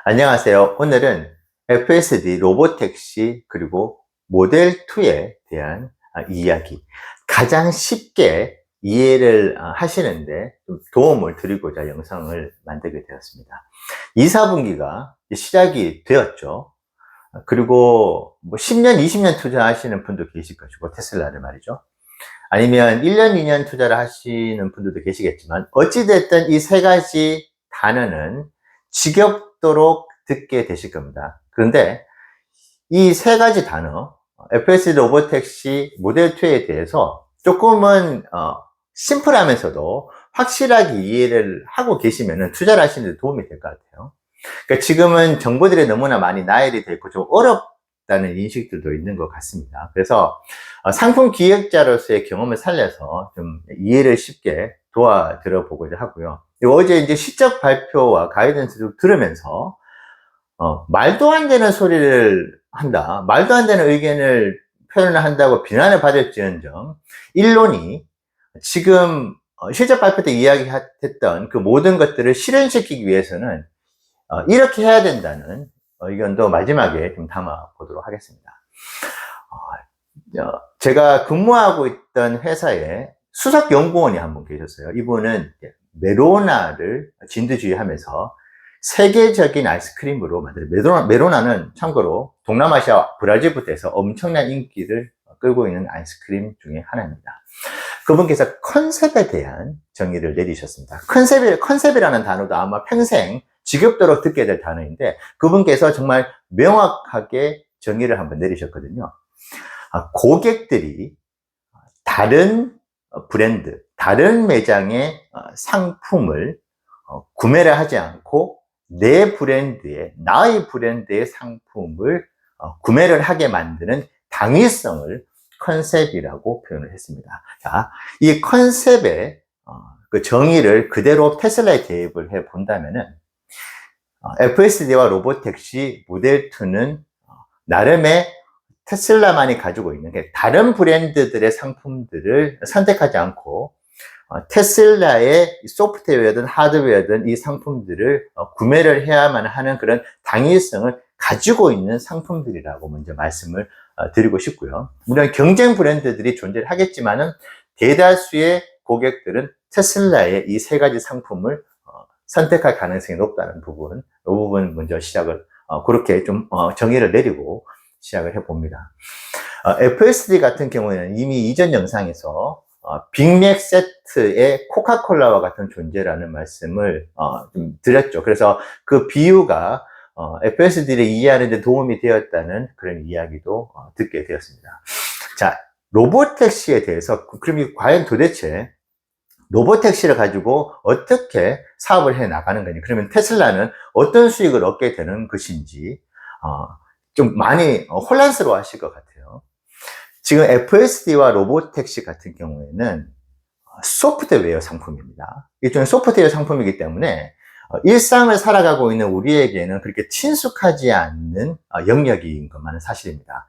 안녕하세요. 오늘은 FSD 로보택시 그리고 모델2에 대한 이야기, 가장 쉽게 이해를 하시는데 좀 도움을 드리고자 영상을 만들게 되었습니다. 2, 4분기가 시작이 되었죠. 그리고 뭐 10년, 20년 투자하시는 분도 계실 것이고, 테슬라를 말이죠. 아니면 1년, 2년 투자를 하시는 분들도 계시겠지만, 어찌됐든 이 세 가지 단어는 지겹도록 듣게 되실 겁니다. 그런데 이 세 가지 단어, FS 로보택시 모델2에 대해서 조금은 심플하면서도 확실하게 이해를 하고 계시면 투자를 하시는 데 도움이 될 것 같아요. 그러니까 지금은 정보들이 너무나 많이 나열이 되어 있고 좀 어렵다는 인식들도 있는 것 같습니다. 그래서 상품 기획자로서의 경험을 살려서 좀 이해를 쉽게 도와드려 보고자 하고요. 어제 이제 실적 발표와 가이던스를 들으면서 말도 안 되는 소리를 한다, 말도 안 되는 의견을 표현을 한다고 비난을 받을지언정, 일론이 지금 실적 발표 때 이야기했던 그 모든 것들을 실현시키기 위해서는 이렇게 해야 된다는 의견도 마지막에 좀 담아 보도록 하겠습니다. 제가 근무하고 있던 회사에 수석 연구원이 한 분 계셨어요. 이분은 메로나를 진두지휘하면서 세계적인 아이스크림으로 만든, 메로나는 참고로 동남아시아 브라질부터 해서 엄청난 인기를 끌고 있는 아이스크림 중에 하나입니다. 그분께서 컨셉에 대한 정의를 내리셨습니다. 컨셉이라는 단어도 아마 평생 지겹도록 듣게 될 단어인데, 그분께서 정말 명확하게 정의를 한번 내리셨거든요. 고객들이 다른 브랜드, 다른 매장의 상품을 구매를 하지 않고 내 브랜드의, 나의 브랜드의 상품을 구매를 하게 만드는 당위성을 컨셉이라고 표현을 했습니다. 자, 이 컨셉의 그 정의를 그대로 테슬라에 대입을 해 본다면은, FSD와 로보택시 모델2는 나름의 테슬라만이 가지고 있는 다른 브랜드들의 상품들을 선택하지 않고 테슬라의 소프트웨어든 하드웨어든 이 상품들을 구매를 해야만 하는 그런 당위성을 가지고 있는 상품들이라고 먼저 말씀을 드리고 싶고요. 물론 경쟁 브랜드들이 존재하겠지만은 대다수의 고객들은 테슬라의 이 세 가지 상품을 선택할 가능성이 높다는 부분, 이 부분 먼저 시작을 그렇게 좀 정의를 내리고 시작을 해봅니다. FSD 같은 경우에는 이미 이전 영상에서 빅맥 세트의 코카콜라와 같은 존재라는 말씀을 좀 드렸죠. 그래서 그 비유가 FSD를 이해하는 데 도움이 되었다는 그런 이야기도 듣게 되었습니다. 자, 로보택시에 대해서, 그럼 과연 도대체 로보택시를 가지고 어떻게 사업을 해 나가는 거냐, 그러면 테슬라는 어떤 수익을 얻게 되는 것인지 좀 많이 혼란스러워 하실 것 같아요. 지금 FSD와 로보택시 같은 경우에는 소프트웨어 상품입니다. 일종의 소프트웨어 상품이기 때문에 일상을 살아가고 있는 우리에게는 그렇게 친숙하지 않는 영역인 것만은 사실입니다.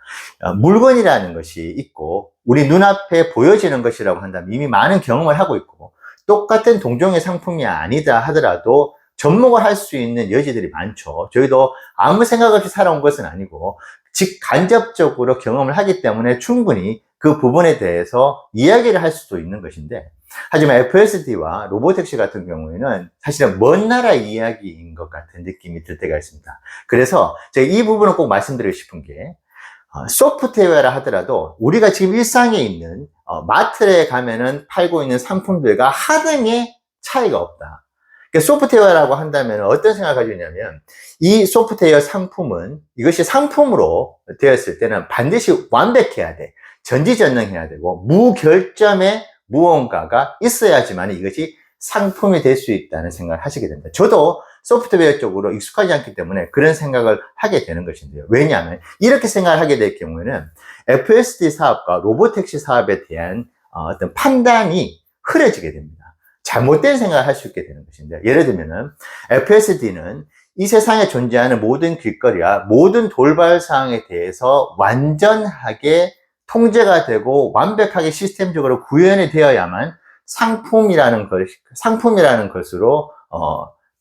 물건이라는 것이 있고 우리 눈앞에 보여지는 것이라고 한다면 이미 많은 경험을 하고 있고, 똑같은 동종의 상품이 아니다 하더라도 접목을 할 수 있는 여지들이 많죠. 저희도 아무 생각 없이 살아온 것은 아니고 직간접적으로 경험을 하기 때문에 충분히 그 부분에 대해서 이야기를 할 수도 있는 것인데, 하지만 FSD와 로보택시 같은 경우에는 사실은 먼 나라 이야기인 것 같은 느낌이 들 때가 있습니다. 그래서 제가 이 부분을 꼭 말씀드리고 싶은 게, 소프트웨어라 하더라도 우리가 지금 일상에 있는 마트에 가면은 팔고 있는 상품들과 하등의 차이가 없다. 그러니까 소프트웨어라고 한다면 어떤 생각을 가지고 있냐면, 이 소프트웨어 상품은 이것이 상품으로 되었을 때는 반드시 완벽해야 돼. 전지전능해야 되고 무결점의 무언가가 있어야지만 이것이 상품이 될 수 있다는 생각을 하시게 됩니다. 저도 소프트웨어 쪽으로 익숙하지 않기 때문에 그런 생각을 하게 되는 것인데요. 왜냐하면 이렇게 생각을 하게 될 경우에는 FSD 사업과 로보택시 사업에 대한 어떤 판단이 흐려지게 됩니다. 잘못된 생각을 할 수 있게 되는 것인데, 예를 들면은 FSD는 이 세상에 존재하는 모든 길거리와 모든 돌발 사항에 대해서 완전하게 통제가 되고 완벽하게 시스템적으로 구현이 되어야만 상품이라는 것으로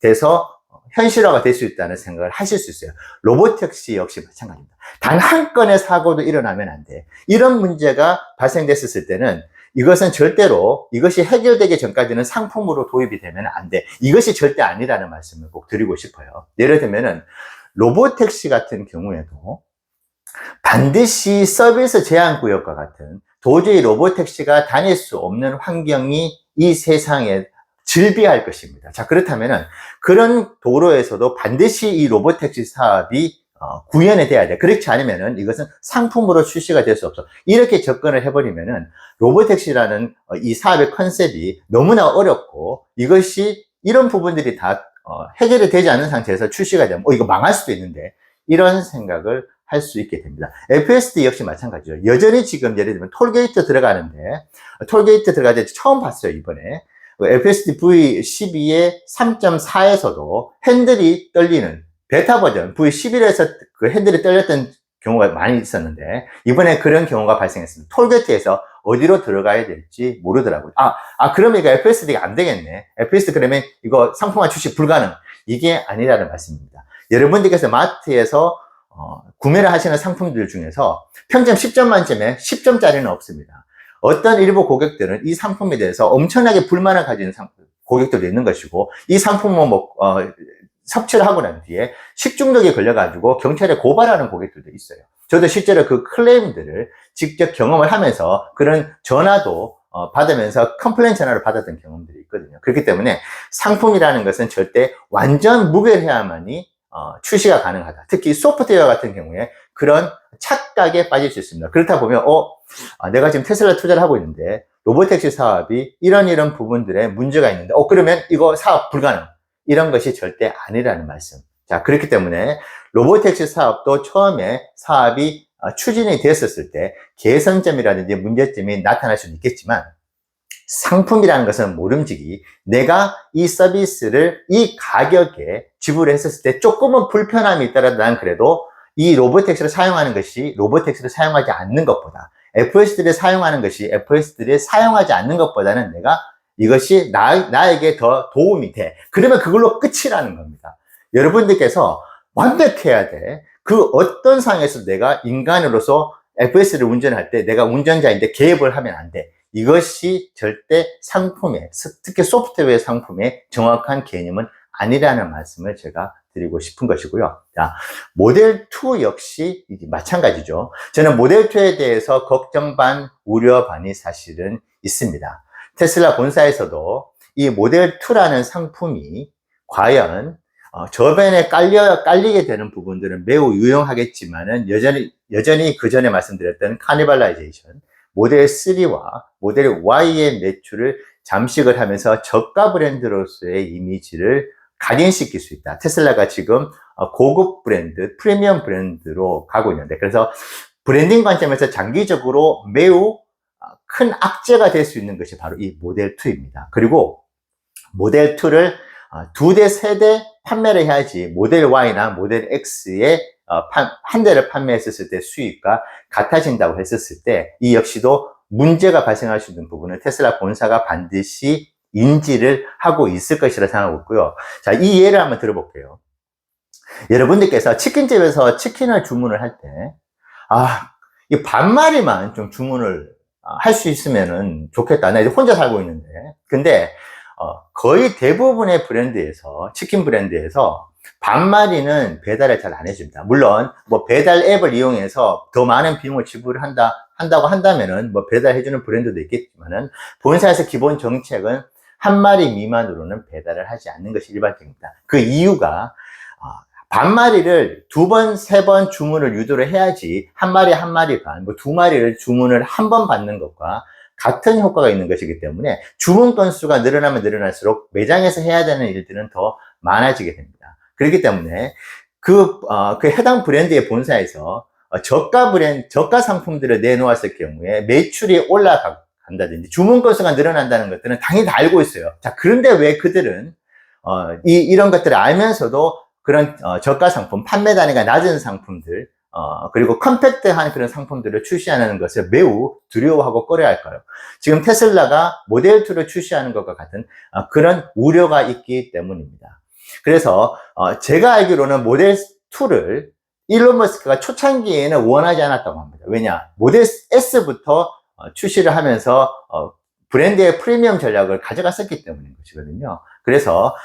돼서 현실화가 될 수 있다는 생각을 하실 수 있어요. 로보택시 역시 마찬가지입니다. 단 한 건의 사고도 일어나면 안 돼. 이런 문제가 발생됐을 때는 이것은 절대로 이것이 해결되기 전까지는 상품으로 도입이 되면 안 돼. 이것이 절대 아니라는 말씀을 꼭 드리고 싶어요. 예를 들면은 로보택시 같은 경우에도 반드시 서비스 제한 구역과 같은 도저히 로보택시가 다닐 수 없는 환경이 이 세상에 즐비할 것입니다. 자, 그렇다면은 그런 도로에서도 반드시 이 로보택시 사업이 구현이 돼야 돼. 그렇지 않으면은 이것은 상품으로 출시가 될 수 없어. 이렇게 접근을 해버리면은 로보택시라는 이 사업의 컨셉이 너무나 어렵고 이것이 이런 부분들이 다 해결이 되지 않는 상태에서 출시가 되면 이거 망할 수도 있는데 이런 생각을 할 수 있게 됩니다. FSD 역시 마찬가지죠. 여전히 지금 예를 들면 톨게이트 들어가는데 톨게이트 들어갈 때 처음 봤어요, 이번에. FSD V12의 3.4에서도 핸들이 떨리는 베타 버전 V11에서 그 핸들이 떨렸던 경우가 많이 있었는데 이번에 그런 경우가 발생했습니다. 톨게이트에서 어디로 들어가야 될지 모르더라고요. 그러면 이거 FSD가 안 되겠네. FSD 그러면 이거 상품화 출시 불가능. 이게 아니라는 말씀입니다. 여러분들께서 마트에서 구매를 하시는 상품들 중에서 평점 10점 만점에 10점짜리는 없습니다. 어떤 일부 고객들은 이 상품에 대해서 엄청나게 불만을 가지는 고객들도 있는 것이고 이 상품을 섭취를 하고 난 뒤에 식중독에 걸려가지고 경찰에 고발하는 고객들도 있어요. 저도 실제로 그 클레임들을 직접 경험을 하면서 그런 전화도 받으면서 컴플레인 전화를 받았던 경험들이 있거든요. 그렇기 때문에 상품이라는 것은 절대 완전 무결해야만이 출시가 가능하다. 특히 소프트웨어 같은 경우에 그런 착각에 빠질 수 있습니다. 그렇다 보면 내가 지금 테슬라 투자를 하고 있는데 로보택시 사업이 이런 부분들에 문제가 있는데 그러면 이거 사업 불가능. 이런 것이 절대 아니라는 말씀. 자, 그렇기 때문에 로보택시 사업도 처음에 사업이 추진이 됐었을 때 개선점이라든지 문제점이 나타날 수는 있겠지만 상품이라는 것은 모름지기 내가 이 서비스를 이 가격에 지불했었을 때 조금은 불편함이 있더라도 난 그래도 이 로보택시를 사용하는 것이 로보택시를 사용하지 않는 것보다 FSD를 사용하는 것이 FSD를 사용하지 않는 것보다는 내가 이것이 나에게 더 도움이 돼. 그러면 그걸로 끝이라는 겁니다. 여러분들께서 완벽해야 돼. 그 어떤 상황에서 내가 인간으로서 FSD를 운전할 때 내가 운전자인데 개입을 하면 안 돼. 이것이 절대 상품의, 특히 소프트웨어 상품의 정확한 개념은 아니라는 말씀을 제가 드리고 싶은 것이고요. 자, 모델 2 역시 마찬가지죠. 저는 모델 2에 대해서 걱정 반, 우려 반이 사실은 있습니다. 테슬라 본사에서도 이 모델 2라는 상품이 과연 저변에 깔리게 되는 부분들은 매우 유용하겠지만은 여전히 그 전에 말씀드렸던 카니발라이제이션, 모델 3와 모델 Y의 매출을 잠식을 하면서 저가 브랜드로서의 이미지를 각인시킬 수 있다. 테슬라가 지금 고급 브랜드, 프리미엄 브랜드로 가고 있는데, 그래서 브랜딩 관점에서 장기적으로 매우 큰 악재가 될 수 있는 것이 바로 이 모델 2입니다. 그리고 모델 2를 2대, 3대 판매를 해야지 모델 Y나 모델 X의 한 대를 판매했을 때 수익과 같아진다고 했었을 때 이 역시도 문제가 발생할 수 있는 부분을 테슬라 본사가 반드시 인지를 하고 있을 것이라 생각하고 있고요. 자, 이 예를 한번 들어볼게요. 여러분들께서 치킨집에서 치킨을 주문을 할 때, 이 반마리만 좀 주문을 할 수 있으면 좋겠다. 나 이제 혼자 살고 있는데. 근데, 거의 대부분의 브랜드에서, 치킨 브랜드에서 반마리는 배달을 잘 안 해줍니다. 물론, 배달 앱을 이용해서 더 많은 비용을 지불한다고 한다면은, 배달해주는 브랜드도 있겠지만은, 본사에서 기본 정책은 한 마리 미만으로는 배달을 하지 않는 것이 일반적입니다. 그 이유가, 반마리를 2번, 3번 주문을 유도를 해야지 한 마리 반, 2마리를 주문을 한 번 받는 것과 같은 효과가 있는 것이기 때문에 주문 건수가 늘어나면 늘어날수록 매장에서 해야 되는 일들은 더 많아지게 됩니다. 그렇기 때문에 그 해당 브랜드의 본사에서 저가 상품들을 내놓았을 경우에 매출이 올라간다든지 주문 건수가 늘어난다는 것들은 당연히 다 알고 있어요. 자, 그런데 왜 그들은 이런 것들을 알면서도 그런 저가 상품, 판매 단위가 낮은 상품들, 그리고 컴팩트한 그런 상품들을 출시하는 것을 매우 두려워하고 꺼려할까요? 지금 테슬라가 모델 2를 출시하는 것과 같은 그런 우려가 있기 때문입니다. 그래서 제가 알기로는 모델 2를 일론 머스크가 초창기에는 원하지 않았다고 합니다. 왜냐? 모델 S부터 출시를 하면서 브랜드의 프리미엄 전략을 가져갔었기 때문인 것이거든요. 그래서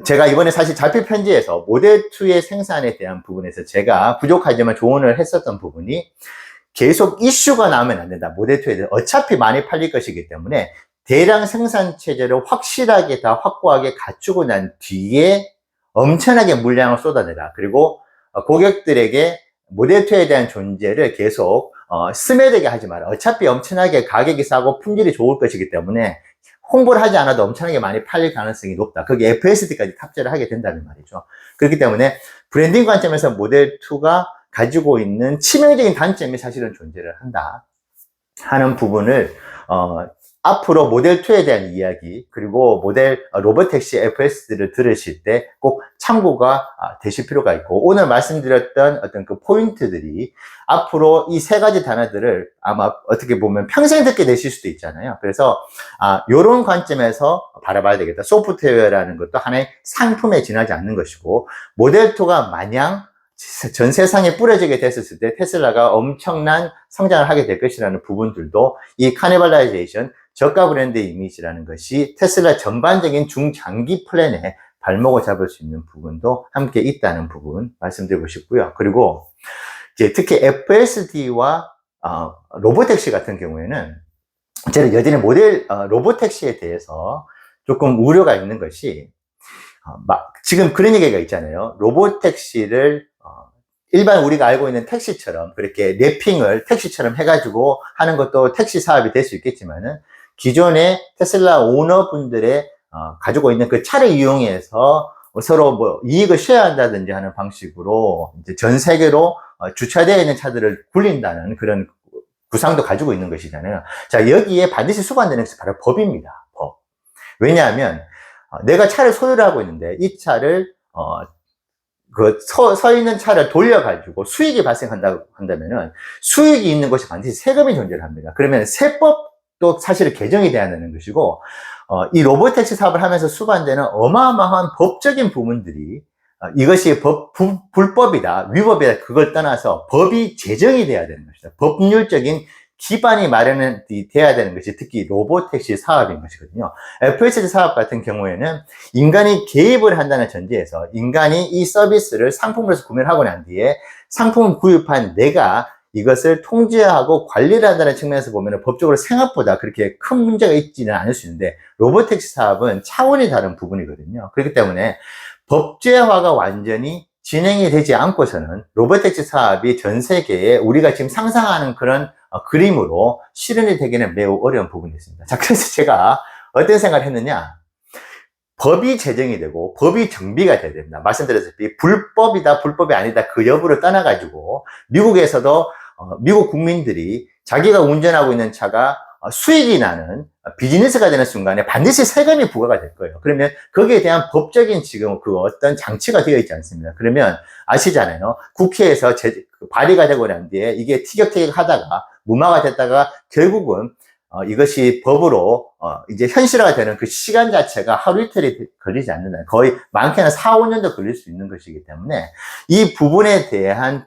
제가 이번에 사실 자필 편지에서 모델2의 생산에 대한 부분에서 제가 부족하지만 조언을 했었던 부분이 계속 이슈가 나오면 안 된다. 모델2에 대해서 어차피 많이 팔릴 것이기 때문에 대량 생산 체제를 확실하게 다 확고하게 갖추고 난 뒤에 엄청나게 물량을 쏟아내라. 그리고 고객들에게 모델2에 대한 존재를 계속 스며들게 하지 마라. 어차피 엄청나게 가격이 싸고 품질이 좋을 것이기 때문에 홍보를 하지 않아도 엄청나게 많이 팔릴 가능성이 높다. 거기에 FSD까지 탑재를 하게 된다는 말이죠. 그렇기 때문에 브랜딩 관점에서 모델2가 가지고 있는 치명적인 단점이 사실은 존재를 한다 하는 부분을 앞으로 모델2에 대한 이야기, 그리고 모델 로보택시 FSD를 들으실 때 꼭 참고가 되실 필요가 있고, 오늘 말씀드렸던 어떤 그 포인트들이 앞으로 이 세 가지 단어들을 아마 어떻게 보면 평생 듣게 되실 수도 있잖아요. 그래서 요런 관점에서 바라봐야 되겠다. 소프트웨어라는 것도 하나의 상품에 지나지 않는 것이고, 모델2가 마냥 전 세상에 뿌려지게 됐을 때 테슬라가 엄청난 성장을 하게 될 것이라는 부분들도 이 카니발라이제이션, 저가 브랜드 이미지라는 것이 테슬라 전반적인 중장기 플랜에 발목을 잡을 수 있는 부분도 함께 있다는 부분 말씀드리고 싶고요. 그리고 이제 특히 FSD와 로보택시 같은 경우에는 저는 여전히 모델 로보택시에 대해서 조금 우려가 있는 것이 지금 그런 얘기가 있잖아요. 로보택시를 일반 우리가 알고 있는 택시처럼 그렇게 랩핑을 택시처럼 해가지고 하는 것도 택시 사업이 될 수 있겠지만은 기존의 테슬라 오너분들의 가지고 있는 그 차를 이용해서 서로 뭐 이익을 쉐어한다든지 하는 방식으로 이제 전 세계로 주차되어 있는 차들을 굴린다는 그런 구상도 가지고 있는 것이잖아요. 자, 여기에 반드시 수반되는 것이 바로 법입니다. 법. 왜냐하면 내가 차를 소유를 하고 있는데 이 차를 서 있는 차를 돌려가지고 수익이 발생한다고 한다면은 수익이 있는 곳이 반드시 세금이 존재를 합니다. 그러면 세법도 사실 개정이 돼야 되는 것이고, 이 로보택시 사업을 하면서 수반되는 어마어마한 법적인 부분들이 이것이 불법이다, 위법이다, 그걸 떠나서 법이 제정이 돼야 되는 것이다. 법률적인 기반이 마련이 돼야 되는 것이 특히 로보택시 사업인 것이거든요. FSD 사업 같은 경우에는 인간이 개입을 한다는 전제에서 인간이 이 서비스를 상품으로서 구매를 하고 난 뒤에 상품을 구입한 내가 이것을 통제하고 관리를 한다는 측면에서 보면 법적으로 생각보다 그렇게 큰 문제가 있지는 않을 수 있는데, 로보택시 사업은 차원이 다른 부분이거든요. 그렇기 때문에 법제화가 완전히 진행이 되지 않고서는 로보택시 사업이 전 세계에 우리가 지금 상상하는 그런 그림으로 실현이 되기는 매우 어려운 부분이 있습니다. 자, 그래서 제가 어떤 생각을 했느냐. 법이 제정이 되고 법이 정비가 돼야 됩니다. 말씀드렸다시피 불법이다, 불법이 아니다 그 여부를 떠나가지고 미국에서도 미국 국민들이 자기가 운전하고 있는 차가 수익이 나는 비즈니스가 되는 순간에 반드시 세금이 부과가 될 거예요. 그러면 거기에 대한 법적인 지금 그 어떤 장치가 되어 있지 않습니다. 그러면 아시잖아요. 국회에서 발의가 되고 난 뒤에 이게 티격태격 하다가 무마가 됐다가 결국은 이것이 법으로 이제 현실화가 되는 그 시간 자체가 하루 이틀이 걸리지 않는다. 거의 많게는 4, 5년도 걸릴 수 있는 것이기 때문에 이 부분에 대한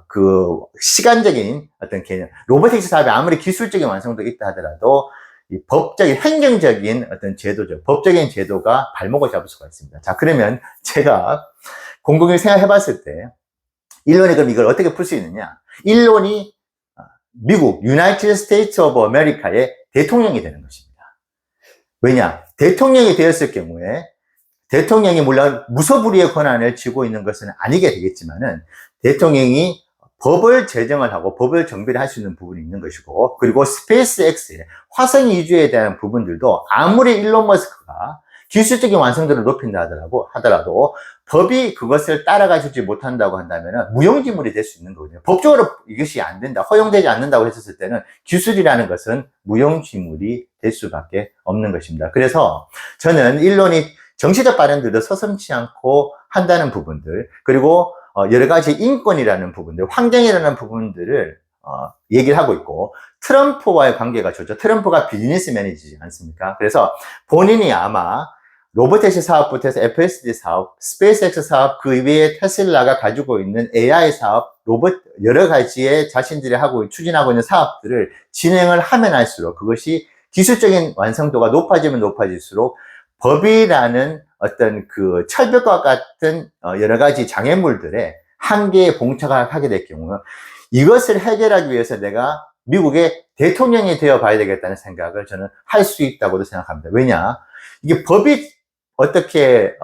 그 시간적인 어떤 개념, 로보틱스 사업이 아무리 기술적인 완성도가 있다 하더라도 이 법적인, 행정적인 어떤 제도죠. 법적인 제도가 발목을 잡을 수가 있습니다. 자, 그러면 제가 곰곰이 생각해 봤을 때 일론이 그럼 이걸 어떻게 풀 수 있느냐? 일론이 미국, 유나이티드 스테이트 오브 아메리카의 대통령이 되는 것입니다. 왜냐? 대통령이 되었을 경우에 대통령이 물론 무소불위의 권한을 쥐고 있는 것은 아니게 되겠지만은 대통령이 법을 제정을 하고 법을 정비를 할 수 있는 부분이 있는 것이고, 그리고 스페이스X의 화성 이주에 대한 부분들도 아무리 일론 머스크가 기술적인 완성도를 높인다 하더라도 법이 그것을 따라가 주지 못한다고 한다면 무용지물이 될 수 있는 거거든요. 법적으로 이것이 안 된다, 허용되지 않는다고 했었을 때는 기술이라는 것은 무용지물이 될 수밖에 없는 것입니다. 그래서 저는 일론이 정치적 발언들도 서슴지 않고 한다는 부분들, 그리고 여러 가지 인권이라는 부분들, 환경이라는 부분들을 얘기를 하고 있고, 트럼프와의 관계가 좋죠. 트럼프가 비즈니스맨이지 않습니까? 그래서 본인이 아마 로보택시 사업부터 해서 FSD 사업, 스페이스X 사업, 그 이외에 테슬라가 가지고 있는 AI 사업, 로봇 여러 가지의 자신들이 추진하고 있는 사업들을 진행을 하면 할수록 그것이 기술적인 완성도가 높아지면 높아질수록 법이라는 어떤 그 철벽과 같은 여러 가지 장애물들의 한계에 봉착을 하게 될 경우 이것을 해결하기 위해서 내가 미국의 대통령이 되어 봐야 되겠다는 생각을 저는 할 수 있다고도 생각합니다. 왜냐? 이게 법이 어떻게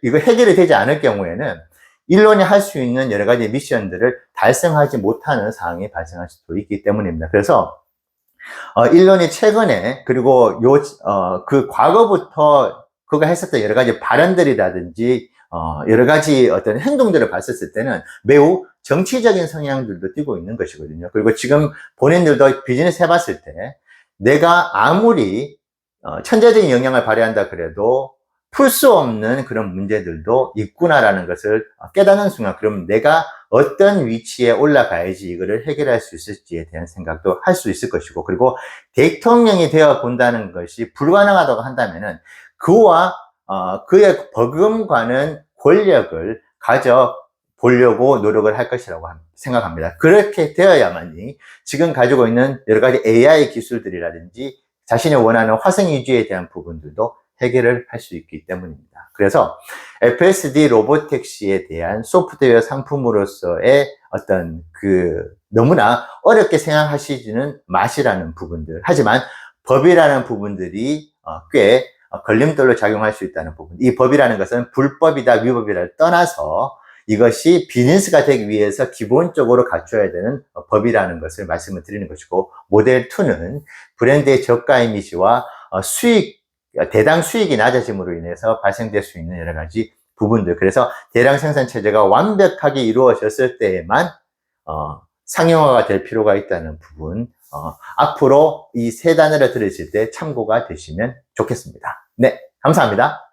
이거 해결이 되지 않을 경우에는 일론이 할 수 있는 여러 가지 미션들을 달성하지 못하는 상황이 발생할 수도 있기 때문입니다. 그래서 일론이 최근에 그리고 그 과거부터 그가 했었던 여러 가지 발언들이라든지 여러 가지 어떤 행동들을 봤었을 때는 매우 정치적인 성향들도 띠고 있는 것이거든요. 그리고 지금 본인들도 비즈니스 해봤을 때 내가 아무리 천재적인 영향을 발휘한다 그래도 풀 수 없는 그런 문제들도 있구나라는 것을 깨닫는 순간 그럼 내가 어떤 위치에 올라가야지 이거를 해결할 수 있을지에 대한 생각도 할 수 있을 것이고 그리고 대통령이 되어 본다는 것이 불가능하다고 한다면은 그와 그의 버금가는 권력을 가져 보려고 노력을 할 것이라고 생각합니다. 그렇게 되어야만이 지금 가지고 있는 여러 가지 AI 기술들이라든지 자신이 원하는 화성 이주에 대한 부분들도 해결을 할 수 있기 때문입니다. 그래서 FSD 로보택시에 대한 소프트웨어 상품으로서의 어떤 너무나 어렵게 생각하시지는 마시라는 부분들. 하지만 법이라는 부분들이 꽤 걸림돌로 작용할 수 있다는 부분. 이 법이라는 것은 불법이다, 위법이다를 떠나서 이것이 비즈니스가 되기 위해서 기본적으로 갖춰야 되는 법이라는 것을 말씀을 드리는 것이고, 모델 2는 브랜드의 저가 이미지와 대당 수익이 낮아짐으로 인해서 발생될 수 있는 여러 가지 부분들. 그래서 대량 생산 체제가 완벽하게 이루어졌을 때에만 상용화가 될 필요가 있다는 부분. 앞으로 이 세 단어를 들으실 때 참고가 되시면 좋겠습니다. 네, 감사합니다.